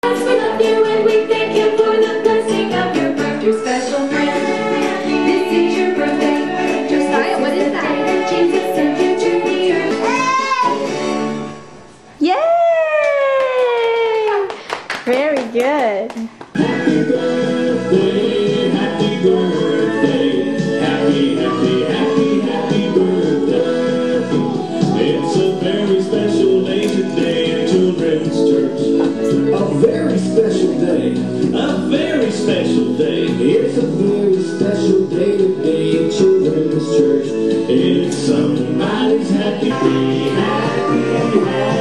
We love you and we thank you for the blessing of your birth, your special friend. This is your birthday. Josiah, what is that? Jesus sent you to the earth. Yay! Very good. Happy birthday, happy birthday, happy, happy, happy, happy birthday. It's a very special day today in Children's Church. A very special day. A very special day. It's a very special day today in Children's Church. It's somebody's happy, happy, happy.